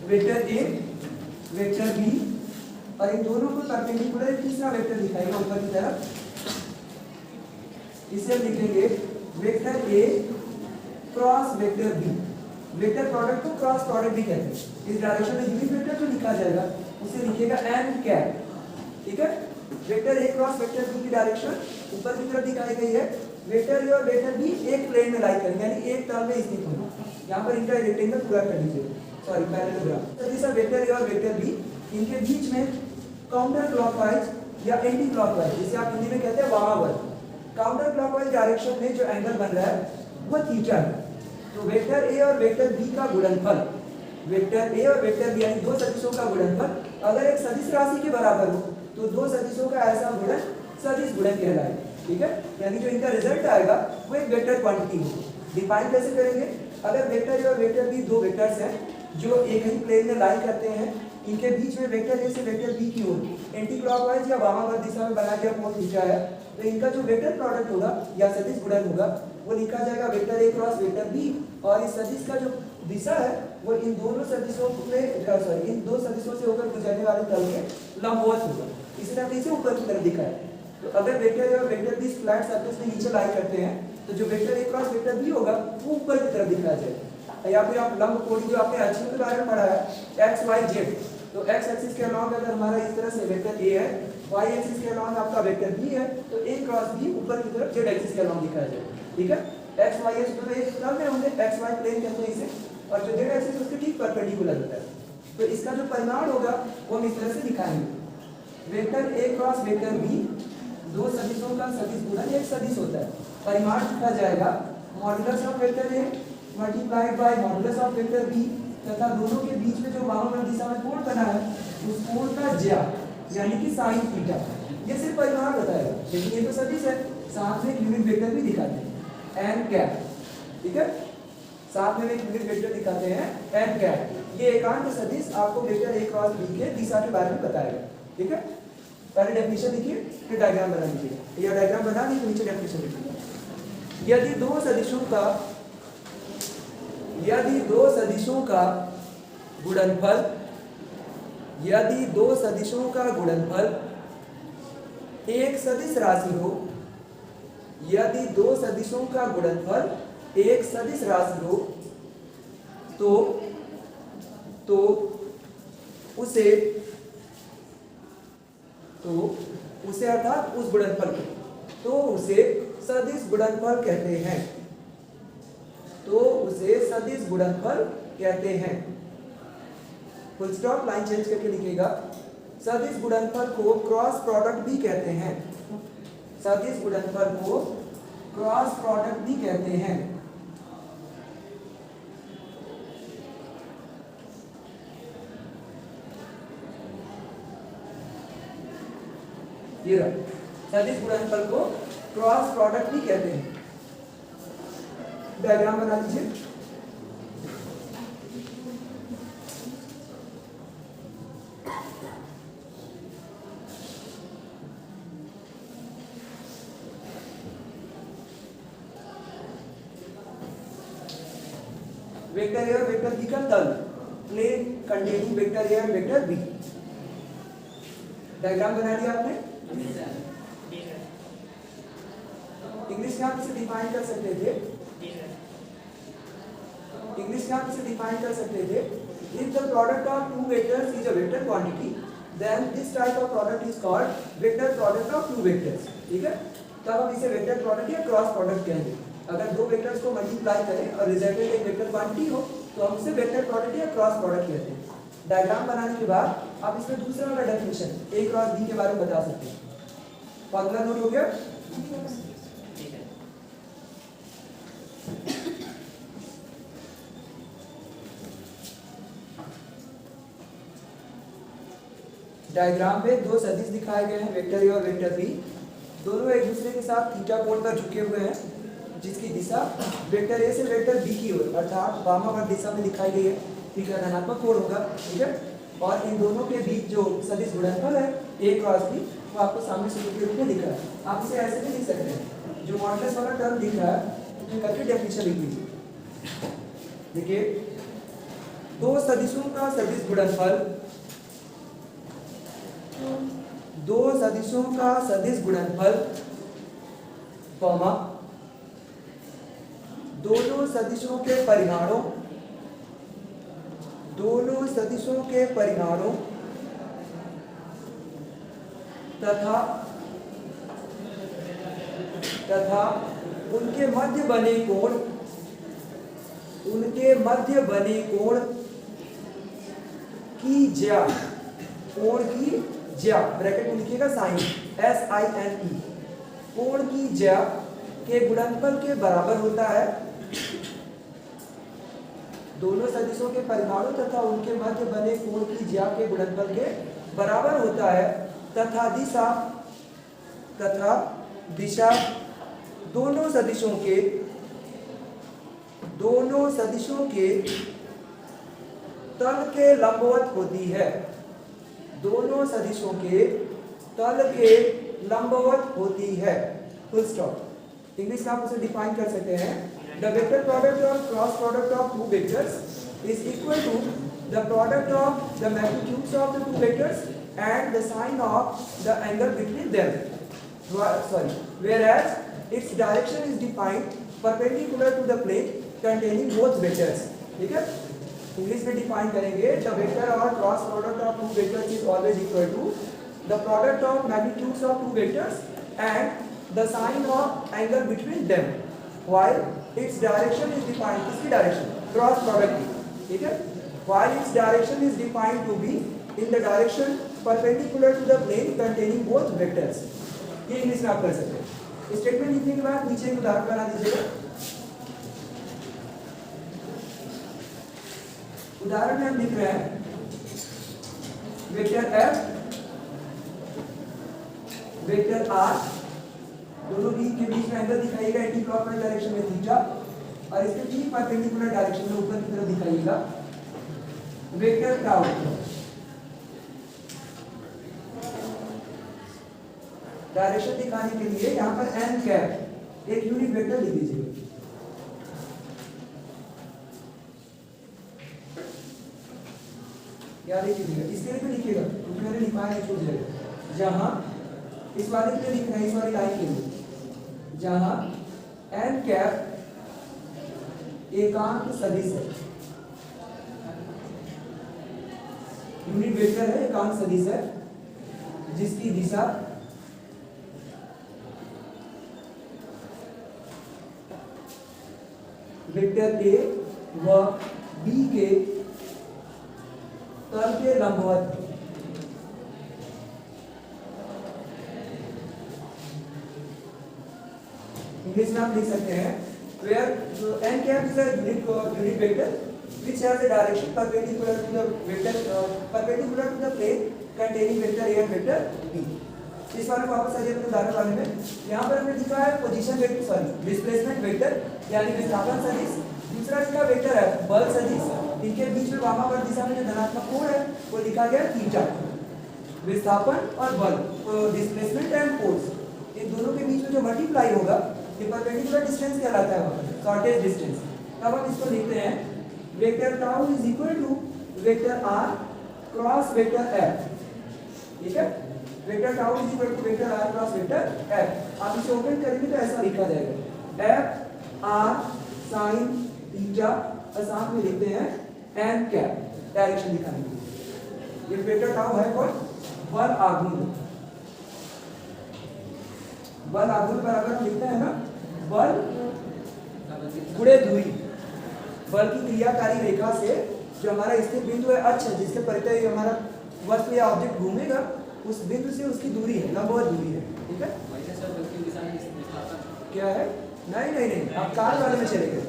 Vector A vector b और इन दोनों को परपेंडिकुलर एक तीसरा वेक्टर दिखाएगा ऊपर की तरफ, इसे हम लिखेंगे vector a cross vector b. Vector product को क्रॉस प्रोडक्ट भी कहते हैं। इस डायरेक्शन में यूनिट वेक्टर जो लिखा जाएगा उसे लिखेगा एन कैप, ठीक है। Vector a cross vector b की डायरेक्शन ऊपर की तरफ दिखाई गई है। वेक्टर ए और वेक्टर बी एक प्लेन में लाई करेंगे, यानी एक तल में स्थित होंगे। यहाँ पर इनका रेक्टेंगल पूरा कर लीजिए, सॉरी पैरेललोग्राम। जैसा वेक्टर ए और वेक्टर बी, इनके बीच में काउंटर क्लॉकवाइज या एंटी क्लॉकवाइज, जिसे आप हिंदी में कहते हैं वामावर्त, काउंटर क्लॉकवाइज डायरेक्शन में जो एंगल बन रहा है वो थीटा है। तो वेक्टर ए और वेक्टर बी का गुणनफल, वेक्टर ए और वेक्टर बी यानी दो सदिशों का गुणनफल अगर एक सदिश राशि के बराबर हो तो दो सदिशों का ऐसा गुणन सदिश गुणन कहलाएगा, ठीक है। यानी जो इनका रिजल्ट आएगा वो एक वेक्टर क्वांटिटी होगी। डिफाइन कैसे करेंगे? अगर वेक्टर ए और वेक्टर बी दो वेक्टर्स हैं जो एक ही प्लेन में लाई करते हैं, इनके बीच में वेक्टर ए से वेक्टर बी की ओर एंटी क्लॉकवाइज या वामावर्त दिशा में बना दिया कोण थीटा है, तो इनका जो वेक्टर प्रोडक्ट होगा या सदिश गुणन होगा वो लिखा जाएगा vector a cross vector b. और इस सदिश का जो दिशा है वो इन दोनों सदिशों में इन दो सदिशों से होकर गुजरने वाले तल के लंबवत होगा। इसी तरह इसे ऊपर की तरफ दिखा है। तो अगर वेक्टर ए और वेक्टर बी फ्लैट सरफेस में नीचे लाई करते हैं तो जो vector a cross vector b होगा वो ऊपर की तरफ दिखाया जाएगा। या फिर आप लंब कोण जो आपने अक्षों के बारे में पढ़ा है एक्स वाई जेड, तो एक्स एक्सिस के अलॉन्ग अगर हमारा इस तरह से वेक्टर ए है, वाई एक्सिस के अलॉन्ग आपका वेक्टर बी है, तो ए क्रॉस बी ऊपर की तरफ जेड एक्सिस के अलॉन्ग दिखाया जाएगा, ठीक है। एक्स वाई एक्स दोनों एक तल में होंगे, एक्स वाई प्लेन कहते हैं इसे, और जो जेड एक्सिस उसके ठीक परपेंडिकुलर होता है। तो इसका जो परिमाण होगा वो हम इस तरह से दिखाएंगे। Vector a cross vector b दो सदिशों का सदिश गुणन एक सदिश होता है। परिमाण लिखा जाएगा modulus of vector a multiplied by modulus of vector b, तथा दोनों के बीच में जो वामावर्त दिशा में कोण बना है उस कोण का ज्या यानी कि साइन थीटा। ये सिर्फ परिमाण बताएगा, लेकिन ये तो सदिश है, साथ में एक यूनिट वेक्टर भी दिखाते हैं एन कैप, ठीक है। साथ में एक यूनिट वेक्टर दिखाते हैं एन कैप। ये एकांक सदिश आपको वेक्टर ए क्रॉस बी के दिशा के बारे में बताएगा, ठीक है। पहले डेफिनेशन लिखिए फिर डायग्राम बना लीजिए, या डायग्राम बना दी तो नीचे डेफिनेशन लिखिए। यदि दो सदिशों का गुणनफल, यदि दो सदिशों का गुणनफल एक सदिश राशि हो, यदि दो सदिशों का गुणनफल एक सदिश राशि हो तो उसे अर्थात उस गुणनफल को तो उसे सदिश गुणनफल कहते हैं, तो उसे सदिश गुणनफल कहते हैं। फुल स्टॉप लाइन चेंज करके लिखिएगा। सदिश गुणनफल को क्रॉस प्रोडक्ट भी कहते हैं, सदिश गुणनफल को क्रॉस प्रोडक्ट भी कहते हैं। ये रहा, सदिश गुणनफल को क्रॉस प्रोडक्ट भी कहते हैं। डायग्राम बना लीजिए। वेक्टर ए और वेक्टर बी का तल प्लेन कंटेनिंग वेक्टर ए और वेक्टर बी। डायग्राम बना लिया आपने। इंग्लिश में आप इसे डिफाइन कर सकते थे, इंग्लिश में आप इसे डिफाइन कर सकते थे, if the product of two vectors is a vector quantity then this type of product is called vector product of two vectors, ठीक है। तब हम इसे वेक्टर प्रोडक्ट या क्रॉस प्रोडक्ट कहेंगे। अगर दो वेक्टर्स को मल्टीप्लाई करें और रिजल्टेंट एक वेक्टर क्वांटिटी हो तो हम उसे वेक्टर प्रोडक्ट या क्रॉस प्रोडक्ट कहते हैं। डायग्राम बनाने के बाद आप इसमें दूसरा वाला डेफिनेशन ए क्रॉस बी के बारे में बता सकते हैं। फॉर्मूला नोट हो गया? ठीक है। डायग्राम में दो सदिश दिखाए गए हैं वेक्टर ए और वेक्टर बी। दोनों एक दूसरे के साथ थीटा कोण पर झुके हुए हैं, जिसकी दिशा वेक्टर ए से वेक्टर बी की ओर अर्थात वामावर्त दिशा में दिखाई गई है। थीटा धनात्मक कोण होगा, ठीक है। और इन दोनों के बीच जो सदिश गुणनफल है ए क्रॉस बी वो आपको सामने सूत्र के रूप में दिख रहा है। आप इसे ऐसे भी लिख सकते हैं, जो मॉडुलस वाला टर्म दिख रहा है उसमें करके डेफिनेशन लिख लीजिए। देखिए दो सदिशों का सदिश गुणनफल, दो सदिशों का सदिश गुणनफल, कॉमा दोनों सदिशों के परिमाणों, दोनों सदिशों के परिमाणों तथा उनके मध्य बने कोण, उनके मध्य बने कोण की ज्या, कोण की ज्या ब्रैकेट में लिखिएगा साइन SINE, कोण की ज्या के गुणनफल के बराबर होता है। दोनों सदिशों के परिमाणों तथा उनके मध्य बने कोण की ज्या के गुणनफल के बराबर होता है तथा दिशा दोनों सदिशों के तल के लंबवत होती है, दोनों सदिशों के तल के लंबवत होती है। Full stop. इंग्लिश में आप उसे डिफाइन कर सकते हैं, the vector product of cross product of two vectors is equal to the product of the magnitudes of the two vectors and the sign of the angle between them. Whereas its direction is defined perpendicular to the plane containing both vectors. ठीक है? English में define करेंगे the vector or cross product of two vectors is always equal to the product of magnitudes of two vectors and the sign of angle between them. While its direction is defined, इसकी direction cross product की, ठीक है? While its direction is defined to be in the direction perpendicular to the plane containing both vectors. ये English में आप कर सकते हैं। स्टेटमेंट लिखने के बाद नीचे एक उदाहरण बना दीजिएगा। उदाहरण में हम लिख रहे हैं वेक्टर F, वेक्टर R, दोनों के बीच में एंगल दिखाइएगा एंटी क्लॉकवाइज डायरेक्शन में थीटा और इसके ठीक परपेंडिकुलर डायरेक्शन में ऊपर की तरफ दिखाइएगा वेक्टर टाउ। डायरेक्शन दिखाने के लिए यहाँ पर n कैप एक यूनिट वेक्टर लिख दीजिए। याद रखिएगा, इसके लिए भी लिखिएगा क्योंकि मैंने लिखा है छूट जाएगा। जहाँ इस वाले के लिए लिखना है, इस वाली लाइन के लिए, जहाँ n कैप एकांक सदिश है, यूनिट वेक्टर है, एकांक सदिश है, जिसकी दिशा वेक्टर A व B के तल के लंबवत है। इंग्लिश में आप लिख सकते हैं where n cap is a unit vector which has a direction perpendicular to the plane containing vector A and vector B. इस बार वापस आइए अपने उदाहरण वाले में। यहाँ पर हमने लिखा है position vector, sorry displacement vector यानी विस्थापन सदिश। दूसरा इसका वेक्टर है बल सदिश। इनके बीच में वामावर्त दिशा में जो धनात्मक कोण है वो लिखा गया थीटा। विस्थापन और बल, डिस्प्लेसमेंट एंड फोर्स, इन दोनों के बीच में जो मल्टीप्लाई होगा ये परपेंडिकुलर डिस्टेंस कहलाता है, शॉर्टेज डिस्टेंस। तब हम इसको लिखते हैं vector tau is equal to vector R cross vector F। ठीक है, vector tau is equal to vector R cross vector F। आप इसे ओपन करेंगे तो ऐसा लिखा जाएगा F R sin थीटा और साथ में लिखते हैं n कैप डायरेक्शन दिखाने के लिए। ये वेक्टर टाउ है कौन? बल आघूर्ण। बल आघूर्ण बराबर लिखते हैं ना बल गुणे दूरी। बल की क्रियाकारी रेखा से जो हमारा स्थिर बिंदु है अक्ष है जिसके परितः हमारा वस्तु या ऑब्जेक्ट घूमेगा, उस बिंदु से उसकी दूरी है, लंबवत दूरी है। ठीक है, क्या है? नहीं नहीं नहीं, आप कार वाले में चले गए।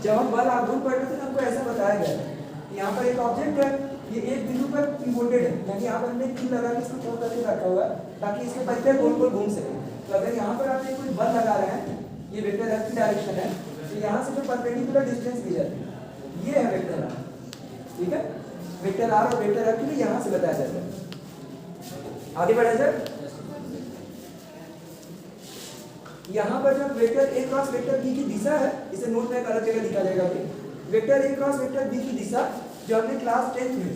जब हम बल आघूर्ण पढ़ रहे थे तो हमको ऐसा बताया गया कि यहाँ पर एक ऑब्जेक्ट है, ये एक बिंदु पर पिवोटेड है, यानी यहाँ पर हमने कील लगा के इसको छोड़ करके रखा हुआ है ताकि इसके परितः गोल गोल घूम सके। तो अगर यहाँ पर आप कोई बल लगा रहे हैं, ये वेक्टर F की डायरेक्शन है, तो यहाँ से जो परपेंडिकुलर डिस्टेंस ली जाती है ये है वेक्टर R। ठीक है, वेक्टर R और वेक्टर F के लिए यहाँ से बताया जाता है। आगे बढ़े सर, यहाँ पर जब vector A cross vector B की दिशा है, इसे नोट में एक अलग जगह लिखा जाएगा। Vector A cross vector B की दिशा जो हमने क्लास 10 में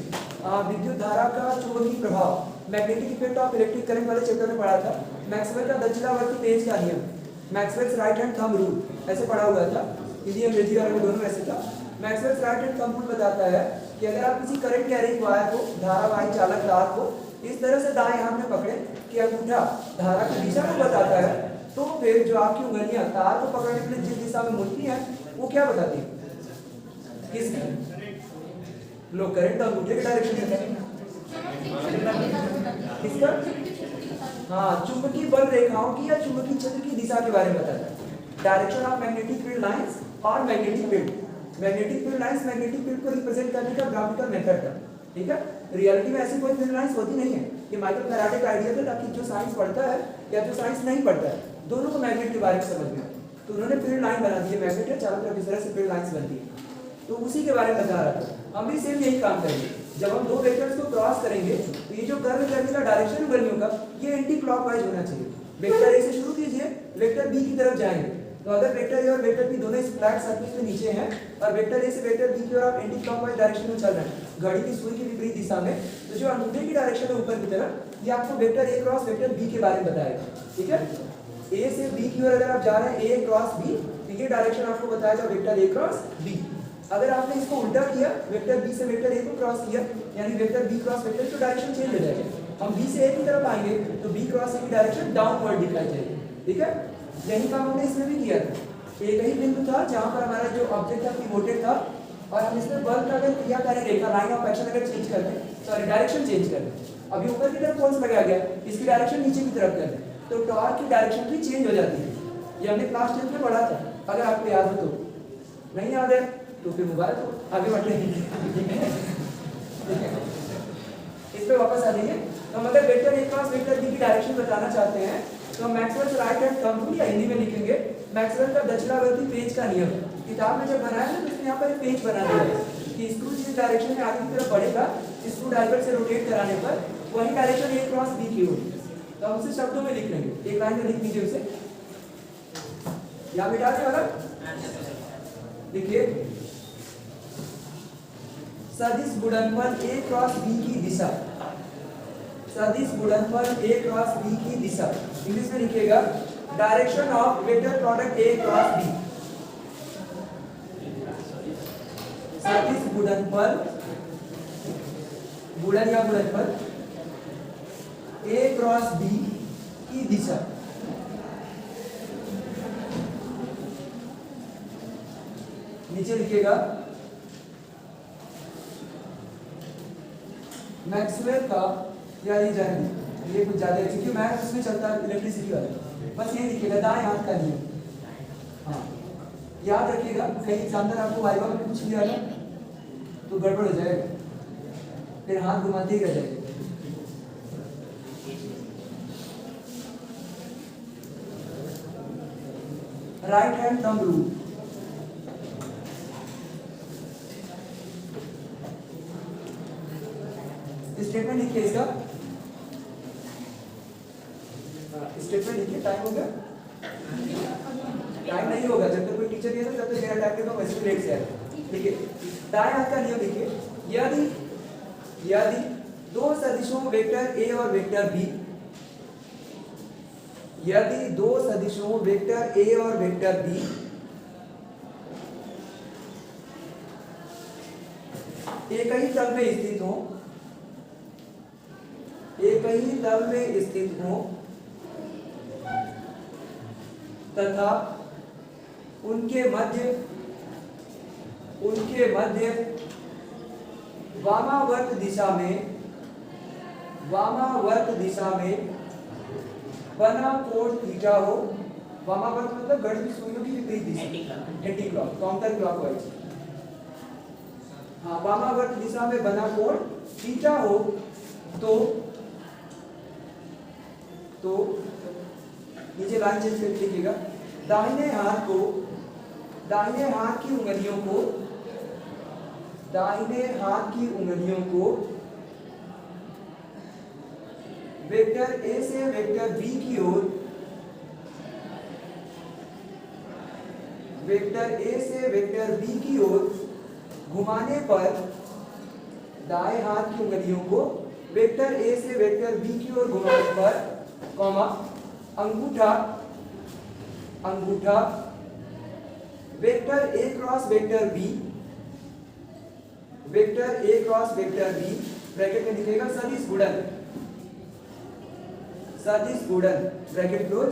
विद्युत धारा का चुंबकीय प्रभाव, magnetic effect of electric current वाले चैप्टर में पढ़ा था। मैक्सवेल का दक्षिणावर्ती पेज का नियम, Maxwell's right hand thumb rule, ऐसे पढ़ा हुआ था, हिंदी अंग्रेजी वाले दोनों ऐसे था। Maxwell's right hand thumb rule बताता है कि अगर आप किसी करंट कैरिंग वायर को, धारावाही चालक तार को इस तरह से दाएं हाथ में पकड़े कि अंगूठा धारा की दिशा को बताता है, तो फिर जो आपकी उंगलियां तार को पकड़ने के लिए जिस दिशा में मुड़ती हैं वो क्या बताती है? किसकी? लो करंट अंगूठे के डायरेक्शन में किसका? हाँ, चुंबकीय बल रेखाओं की या चुंबकीय क्षेत्र की दिशा के बारे में बताता है। Direction of magnetic field lines और magnetic field. Magnetic field lines magnetic field को रिप्रेजेंट करने का ग्राफिकल मेथड था, ठीक है। रियलिटी में ऐसी कोई फील्ड लाइंस होती नहीं है। ये माइकल फैराडे का आइडिया था ताकि जो साइंस पढ़ता है या जो साइंस नहीं पढ़ता है दोनों को मैग्नेट के बारे में समझ में आए। तो उन्होंने फील्ड लाइन बना दी है, मैग्नेट है चारों तरफ इस तरह से फील्ड लाइंस बनती है, तो उसी के बारे में बता रहा था। हम भी सेम यही काम करेंगे। जब हम दो वेक्टर्स को क्रॉस करेंगे तो ये जो कर्व करने का डायरेक्शन उंगलियों का ये एंटी क्लॉकवाइज होना चाहिए। वेक्टर ए से शुरू कीजिए, वेक्टर बी की तरफ जाएंगे, तो अगर वेक्टर ए और वेक्टर बी दोनों इस फ्लैट सरफेस पे नीचे हैं और वेक्टर ए से वेक्टर बी की ओर आप एंटी क्लॉकवाइज डायरेक्शन में चल रहे हैं, घड़ी की सुई की विपरीत दिशा में, तो जो अंगूठे की डायरेक्शन है ऊपर की तरफ, ये आपको vector a cross vector b के बारे में बताएगा, ठीक है। ए से बी की ओर अगर आप जा रहे हैं, ए क्रॉस बी, तो ये डायरेक्शन आपको बताएगा वेक्टर ए क्रॉस बी। अगर आपने इसको उल्टा किया, वेक्टर बी से वेक्टर ए को क्रॉस किया, यानी वेक्टर बी क्रॉस वेक्टर, तो डायरेक्शन चेंज हो जाएगा। हम बी से ए की तरफ आएंगे तो बी क्रॉस ए की डायरेक्शन डाउनवर्ड दिखाई जाएगी, ठीक है। यही काम हमने इसमें भी किया था। एक ही बिंदु था जहां पर हमारा जो ऑब्जेक्ट था पिवोटेड था और हम इसमें बल का अगर क्रियाकारी रेखा, लाइन ऑफ एक्शन अगर चेंज कर दें, सॉरी डायरेक्शन चेंज कर दें, अभी ऊपर की तरफ फोर्स लगाया गया, इसकी डायरेक्शन नीचे की तरफ कर दें, तो टॉर्क की डायरेक्शन भी चेंज हो जाती है। ये हमने क्लास 10 में पढ़ा था, अगर आपको याद हो तो। नहीं याद है तो फिर मुबारक हो, आगे बढ़ते हैं। इस पे वापस आ जाइए। तो हम अगर vector a cross vector b की डायरेक्शन बताना चाहते हैं तो हम Maxwell's right hand thumb rule या हिंदी में लिखेंगे मैक्सवेल का दक्षिणावर्ती पेज का नियम। किताब में जब बनाया ना तो इसमें यहाँ पर एक पेज बना दिया है कि स्क्रू जिस डायरेक्शन में आगे की तरफ बढ़ेगा, स्क्रू ड्राइवर से रोटेट कराने पर वही डायरेक्शन ए क्रॉस बी की होगी। तो हम उसे शब्दों में लिख लेंगे, एक लाइन में लिख दीजिए उसे। यहाँ बिठा दें वाला, देखिए सदिश गुणनफल ए क्रॉस बी की दिशा, सदिश गुणनफल ए क्रॉस बी की दिशा, इंग्लिश में लिखिएगा direction of vector product a cross b. सदिश गुणनफल, गुणन या गुणनफल ए क्रॉस बी की दिशा, नीचे लिखिएगा मैक्सवेल का, या ये जाने, ये कुछ ज्यादा है क्योंकि मैथ्स उसमें चलता है इलेक्ट्रिसिटी वाला, बस ये लिखिएगा दाएं हाथ का नियम। हाँ याद रखिएगा, कहीं एग्जामिनर आपको वाइवा में पूछ लिया ना तो गड़बड़ हो जाएगा, फिर हाथ घुमाते ही रह जाएगा। Right hand thumb rule, statement लिखिए इसका, स्टेटमेंट लिखिए। टाइम हो गया? टाइम नहीं होगा जब तक कोई टीचर नहीं है तब तक मेरा टाइम देगा, वैसे लेट से आएगा। देखिए दाएं हाथ का नियम लिखिए, यदि दो सदिशों वेक्टर ए और वेक्टर बी, यदि दो सदिशों वेक्टर ए और वेक्टर बी एक ही तल में स्थित हो, एक ही तल में स्थित हो तथा उनके मध्य वामावर्त दिशा में बना कोण थीटा हो। वामावर्त मतलब घड़ी की सुइयों की विपरीत दिशा, एंटी क्लॉक, काउंटर क्लॉकवाइज। हाँ, वामावर्त दिशा में बना कोण थीटा हो तो नीचे लाइन चेंज करके लिखिएगा, दाहिने हाथ की उंगलियों को वेक्टर ए से वेक्टर बी की ओर, वेक्टर ए से वेक्टर बी की ओर घुमाने पर दाएं हाथ की उंगलियों को वेक्टर ए से वेक्टर बी की ओर घुमाने पर, कॉमा, अंगूठा vector a cross vector b, bracket में लिखेगा सदिश गुणन ब्रैकेट क्लोज,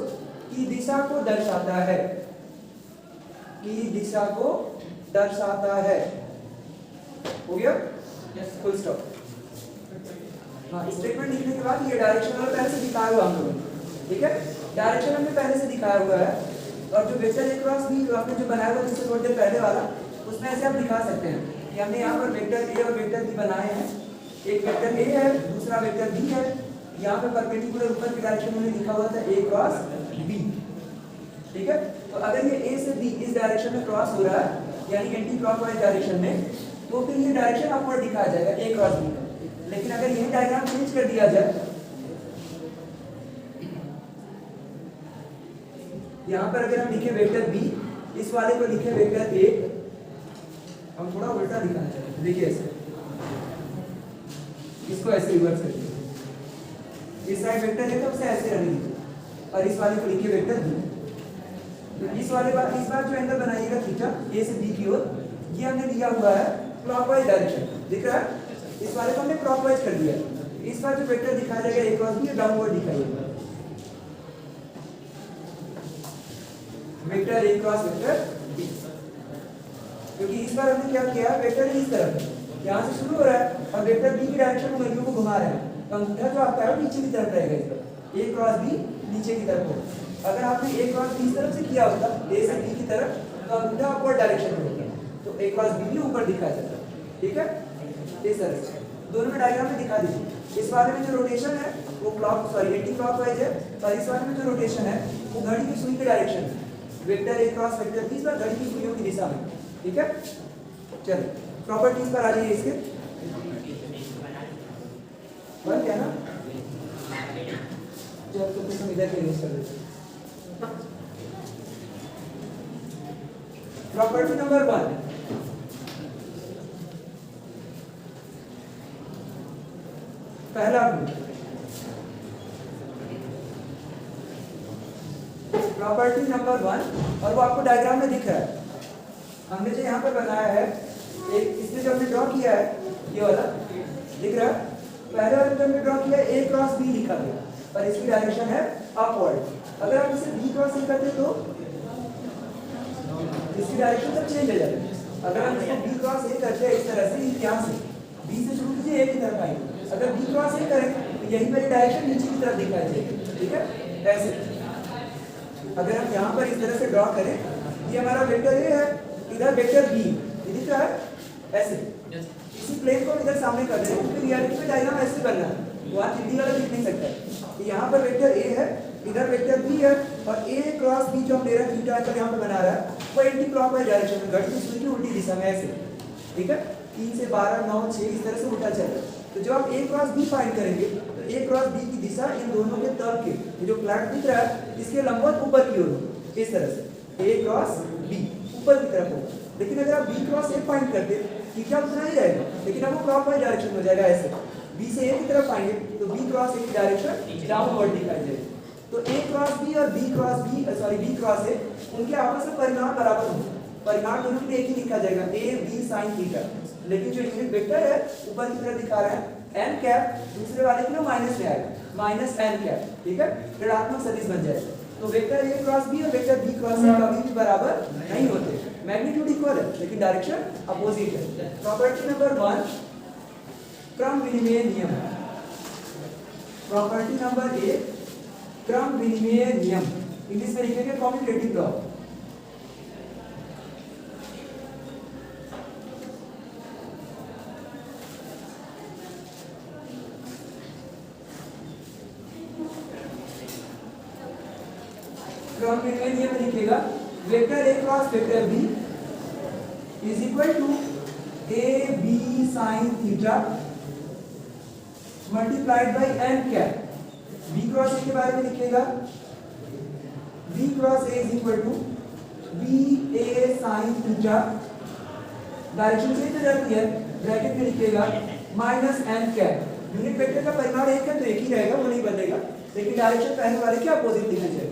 की दिशा को दर्शाता है। हो गया, फुल स्टॉप। हाँ, स्टेटमेंट लिखने के बाद ये डायरेक्शन वाला पहले से दिखाया हुआ हम लोगों ने, ठीक है, डायरेक्शन हमने पहले से दिखाया हुआ है। और जो वेक्टर ए क्रॉस बी आपने जो बनाया हुआ जिससे थोड़ी देर पहले वाला, उसमें ऐसे आप दिखा सकते हैं कि हमने यहाँ पर वेक्टर ए और वेक्टर बी बनाए हैं। एक वेक्टर ए है, दूसरा वेक्टर बी है। यहाँ पे परपेंडिकुलर ऊपर की डायरेक्शन में लिखा हुआ था ए क्रॉस बी, ठीक है। तो अगर ये ए से बी इस डायरेक्शन में क्रॉस हो रहा है, यानी एंटी क्लॉकवाइज डायरेक्शन में, तो फिर ये डायरेक्शन अपवर्ड दिखाया जाएगा ए क्रॉस बी का। लेकिन अगर यही डायग्राम चेंज कर दिया जाए, यहाँ पर अगर हम लिखे वेक्टर बी, इस वाले को लिखे वेक्टर ए, हम थोड़ा उल्टा दिखाना चाहते हैं, देखिए ऐसे, इसको ऐसे रिवर्स करिए, इस साइड वेक्टर है तो उसे ऐसे रहने दीजिए, और इस वाले को लिखिए वेक्टर बी। तो इस बार जो एंगल बनाइएगा थीटा ए से बी की ओर, ये हमने लिया हुआ है क्लॉकवाइज डायरेक्शन, दिख रहा है। इस वाले को हमने क्लॉकवाइज कर दिया। इस बार जो वेक्टर दिखाया जाएगा ए क्रॉस बी, डाउनवर्ड दिखाइएगा, vector a cross vector b. क्योंकि इस बार हमने क्या किया, वेक्टर इस तरफ यहाँ से शुरू हो रहा है और वेक्टर बी की डायरेक्शन में उंगलियों को घुमा रहा है, तो अंगूठा जो आपका है नीचे की तरफ रहेगा, इस पर ए क्रॉस बी नीचे की तरफ होगा। अगर आपने ए क्रॉस बी इस तरफ से किया होता, ए से बी की तरफ, तो अंगूठा अपवर्ड डायरेक्शन में होगा, तो ए क्रॉस बी भी ऊपर दिखाया जाता है, ठीक है। इस तरह से दोनों में डायग्राम में दिखा दीजिए। इस वाले में जो रोटेशन है वो एंटी क्लॉकवाइज है, और इस वाले में जो रोटेशन है वो घड़ी की सुई की डायरेक्शन है, vector a cross vector b पर घड़ी की सुइयों की दिशा में, ठीक है। चलिए प्रॉपर्टीज पर आ जाइए इसके, बन गया ना। चलो तो हम इधर के यूज कर लेते हैं। प्रॉपर्टी नंबर 1, पहला प्रॉपर्टी नंबर 1, और वो आपको डायग्राम में दिख रहा है। हमने जो यहाँ पर बनाया है, एक इसमें जो हमने ड्रॉ किया है, ये वाला दिख रहा है। पहले वाले जो हमने ड्रॉ किया है ए क्रॉस बी लिखा गया, और इसकी डायरेक्शन है अपवर्ड। अगर आप इसे बी क्रॉस ए करते तो इसकी डायरेक्शन सब चेंज हो जाती है। अगर हम इसको बी क्रॉस ए करते हैं इस तरह से, यहाँ से बी से शुरू कीजिए, ए की तरफ आएंगे। अगर बी क्रॉस ए करें तो यही वाली डायरेक्शन नीचे की तरफ दिखाई जाएगी, ठीक है। ऐसे अगर हम यहाँ पर इस तरह से ड्रॉ करें, ये हमारा वेक्टर ए है, इधर वेक्टर बी, ये दिख रहा है ऐसे। इसी प्लेन को इधर सामने कर दें, क्योंकि रियलिटी में डायग्राम ऐसे बनना है, वो आप हिंदी वाला लिख नहीं सकता। तो यहाँ पर वेक्टर ए है, इधर वेक्टर बी है, और ए क्रॉस बी जो हम ले रहे हैं थीटा एंगल यहाँ पे बना रहा है, वो एंटी क्लॉकवाइज डायरेक्शन में, घड़ी की सुई की उल्टी दिशा में ऐसे, ठीक है। 3 से 12, 9, 6 इस तरह से उल्टा चल रहा है। तो जब आप ए क्रॉस बी फाइंड करेंगे, तो ए क्रॉस बी की दिशा इन दोनों के तल के, ये जो फ्लैट दिख रहा है इसके लंबवत ऊपर की ओर, इस तरह से ए क्रॉस बी ऊपर की तरफ होगा। लेकिन अगर आप बी क्रॉस ए फाइंड करते, थीटा उतना ही रहेगा, लेकिन अब वो क्लॉकवाइज डायरेक्शन में हो जाएगा ऐसे। बी से ए की तरफ आएंगे तो बी क्रॉस ए की डायरेक्शन डाउनवर्ड दिखाई देगी। तो ए क्रॉस बी और बी क्रॉस ए, उनके आपस में परिमाण बराबर होंगे, परिमाण दोनों के लिए एक ही लिखा जाएगा, ए बी साइन थीटा। लेकिन जो यूनिट वेक्टर है ऊपर की तरफ दिखा रहा है एन कैप, दूसरे वाले के लिए माइनस में आएगा, माइनस एन कैप, ठीक है, ऋणात्मक सदिश बन जाएगा। तो वेक्टर ए क्रॉस बी और वेक्टर बी क्रॉस ए कभी भी बराबर नहीं होते, मैग्नीट्यूड इक्वल है लेकिन डायरेक्शन अपोजिट है। प्रॉपर्टी नंबर 1, क्रम विनिमय नियम। प्रॉपर्टी नंबर 1, क्रम विनिमय नियम, इंग्लिश में लिखेंगे कम्यूटेटिव लॉ। क्रम विनिमय नियम लिखेगा vector a cross vector b is equal to a b sine theta multiplied by n cap. B cross a के बारे में लिखेगा b cross a is equal to b a sine theta, direction change हो जाती है, bracket में लिखेगा minus n cap. Unit vector का परिमाण एक है तो एक ही रहेगा, वो नहीं बदलेगा, लेकिन डायरेक्शन पहले वाले के अपोजिट लिखना चाहिए।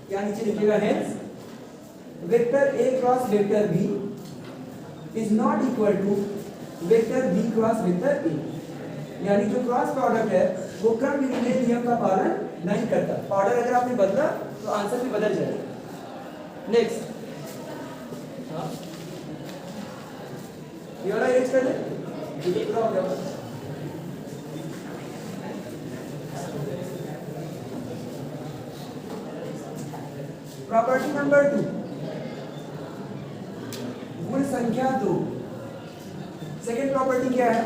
क्या नीचे लिखिएगा, hence vector a cross vector b is not equal to vector b cross vector a. यानी जो क्रॉस प्रोडक्ट है वो क्रम विनिमय नियम का पालन नहीं करता। ऑर्डर अगर आपने बदला तो आंसर भी बदल जाएगा। नेक्स्ट, ये वाला इरेज कर ले, ये पूरा हो गया। प्रॉपर्टी नंबर 2, गुण संख्या 2। सेकेंड प्रॉपर्टी क्या है?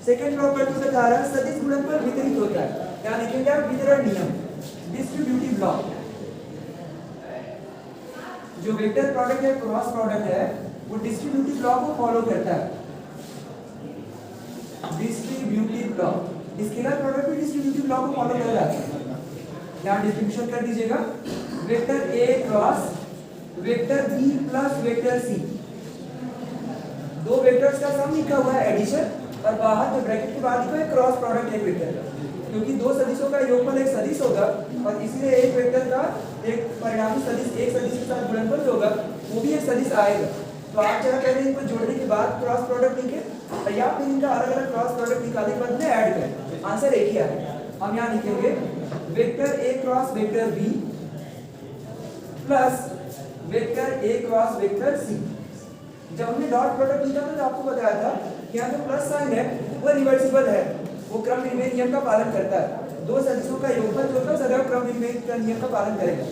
सेकेंड प्रॉपर्टी बता रहा है सदिश गुणनफल वितरित होता है। क्या लिखेंगे आप? वितरण नियम, डिस्ट्रीब्यूटिव लॉ। जो वेक्टर प्रोडक्ट है, क्रॉस प्रोडक्ट है, वो डिस्ट्रीब्यूटिव लॉ को फॉलो करता है। डिस्ट्रीब्यूटिव लॉ, स्केलर प्रोडक्ट भी डिस्ट्रीब्यूटिव लॉ को फॉलो कर रहा है। यहां डिस्ट्रीब्यूशन कर दीजिएगा, vector a cross vector b plus vector c. दो वेक्टर्स का सम लिखा हुआ है एडिशन, और बाहर जो ब्रैकेट के बाद लिखा है क्रॉस प्रोडक्ट एक वेक्टर का, क्योंकि दो सदिशों का योगफल एक सदिश होगा और इसलिए एक वेक्टर का एक परिणामी सदिश एक सदिश के साथ गुणनफल जो होगा वो भी एक सदिश आएगा। तो आप क्या करें, इनको जोड़ने के बाद क्रॉस प्रोडक्ट लिखें, या फिर इनका अलग अलग क्रॉस प्रोडक्ट निकालने के बाद में ऐड करें, आंसर एक ही आएगा। हम यहाँ लिखेंगे vector a cross vector b plus vector a cross vector c. जब हमने डॉट प्रोडक्ट लिखा था तो आपको बताया था कि यहाँ जो प्लस साइन है वो रिवर्सिबल है, वो क्रम विनिमय नियम का पालन करता है। दो सदिशों का योगफल जो होता है सदैव क्रम विनिमय का नियम का पालन करेगा।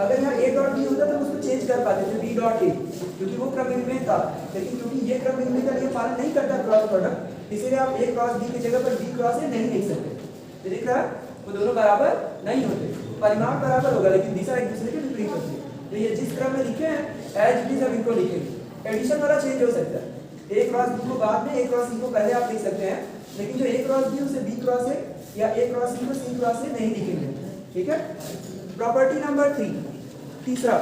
अगर यहाँ ए डॉट बी होता तो उसको चेंज कर पाते थे बी डॉट ए, क्योंकि वो क्रम विनिमय था, लेकिन क्योंकि ये क्रम विनिमय का नियम पालन नहीं करता क्रॉस प्रोडक्ट, इसीलिए आप ए क्रॉस बी की जगह पर बी क्रॉस ए नहीं लिख सकते। दिख रहा है, वो दोनों बराबर नहीं होते, परिमाण बराबर होगा लेकिन दिशा एक दूसरे के विपरीत होती है। तो ये जिस क्रम में लिखे हैं एज इट इज हम इनको लिखेंगे। एडिशन वाला चेंज हो सकता है, ए क्रॉस बी को बाद में, ए क्रॉस सी को पहले आप लिख सकते हैं, लेकिन जो ए क्रॉस बी उसे बी क्रॉस ए या ए क्रॉस सी को सी क्रॉस ए नहीं लिखेंगे। ठीक है। प्रॉपर्टी नंबर 3, तीसरा,